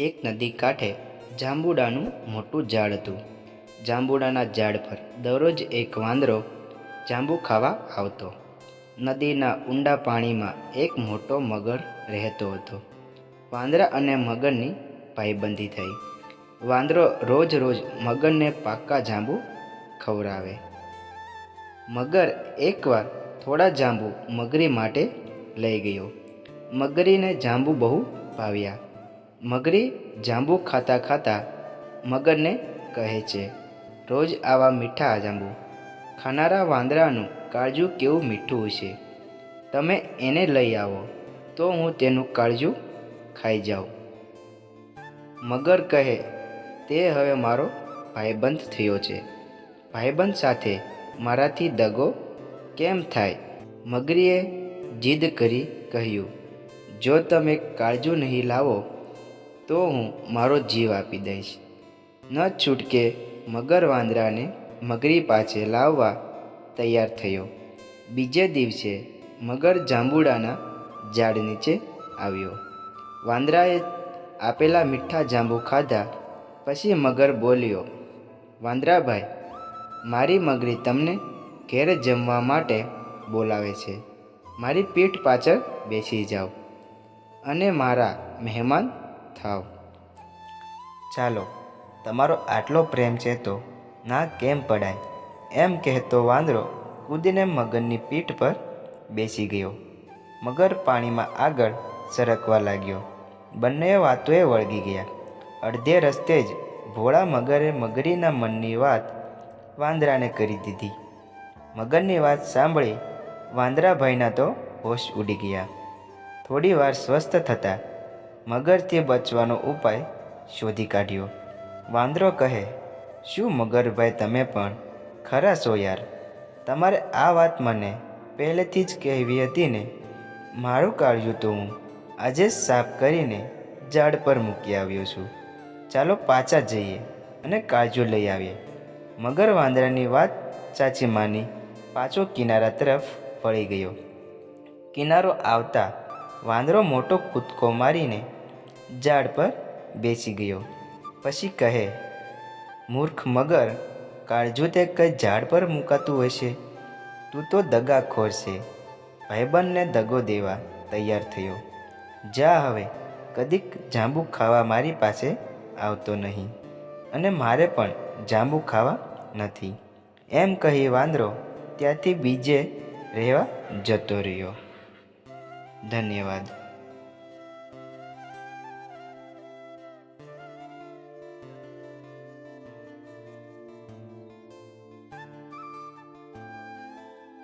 એક નદી કાંઠે જાંબુડાનું મોટું ઝાડ હતું. જાંબુડાના ઝાડ પર દરરોજ એક વાંદરો જાંબુ ખાવા આવતો. નદીના ઊંડા પાણીમાં એક મોટો મગર રહેતો હતો. વાંદરા અને મગરની ભાઈબંધી થઈ. વાંદરો રોજ રોજ મગરને પાક્કા જાંબુ ખવડાવે. મગર એકવાર થોડા જાંબુ મગરી માટે લઈ ગયો. મગરીને જાંબુ બહુ ભાવ્યા. મગરી જાંબુ ખાતા ખાતા મગરને કહે છે, રોજ આવા મીઠા જાંબુ ખાનારા વાંદરાનું કાળજું કેવું મીઠું હશે. તમે એને લઈ આવો તો હું તેનું કાળજું ખાઈ જાઉં. મગર કહે, તે હવે મારો ભાઈબંધ થયો છે. ભાઈબંધ સાથે મારાથી દગો કેમ થાય? મગરીએ જીદ કરી કહ્યું, જો તમે કાળજું નહીં લાવો તો હું મારો જીવ આપી દઈશ. ન છૂટકે મગર વાંદરાને મગરી પાસે લાવવા તૈયાર થયો. બીજે દિવસે મગર જાંબુડાના ઝાડ નીચે આવ્યો. વાંદરાએ આપેલા મીઠા જાંબુ ખાધા પછી મગર બોલ્યો, વાંદરાભાઈ, મારી મગરી તમને ઘેર જમવા માટે બોલાવે છે. મારી પીઠ પાછળ બેસી જાઓ અને મારા મહેમાન થાવ. ચાલો, તમારો આટલો પ્રેમ છે તો ના કેમ પડાય? એમ કહેતો વાંદરો કૂદીને મગરની પીઠ પર બેસી ગયો. મગર પાણીમાં આગળ સરકવા લાગ્યો. બંને વાતોએ વળગી ગયા. અડધે રસ્તે જ ભોળા મગરે મગરીના મનની વાત વાંદરાને કરી દીધી. મગરની વાત સાંભળી વાંદરાભાઈના તો હોશ ઉડી ગયા. થોડી વાર સ્વસ્થ થતાં મગરથી બચવાનો ઉપાય શોધી કાઢ્યો. વાંદરો કહે, શું મગરભાઈ, તમે પણ ખરા છો યાર. તમારે આ વાત મને પહેલેથી જ કહેવી હતી ને. મારું કાળજું તો હું આજે જ સાફ કરીને ઝાડ પર મૂકી આવ્યો છું. ચાલો પાછા જઈએ અને કાળજું લઈ આવીએ. મગર વાંદરાની વાત સાચી માની પાછો કિનારા તરફ વળી ગયો. કિનારો આવતા વાંદરો મોટો કૂદકો મારીને ઝાડ પર બેસી ગયો. પછી કહે, મૂર્ખ મગર, કાળજું તે કઈ ઝાડ પર મુકાતું હશે. તું તો દગાખોર છે. ભાઈબંધને દગો દેવા તૈયાર થયો. જા હવે કદીક જાંબુ ખાવા મારી પાસે આવતો નહીં અને મારે પણ જાંબુ ખાવા નથી. એમ કહી વાંદરો ત્યાંથી બીજે રહેવા જતો રહ્યો. ધન્યવાદ.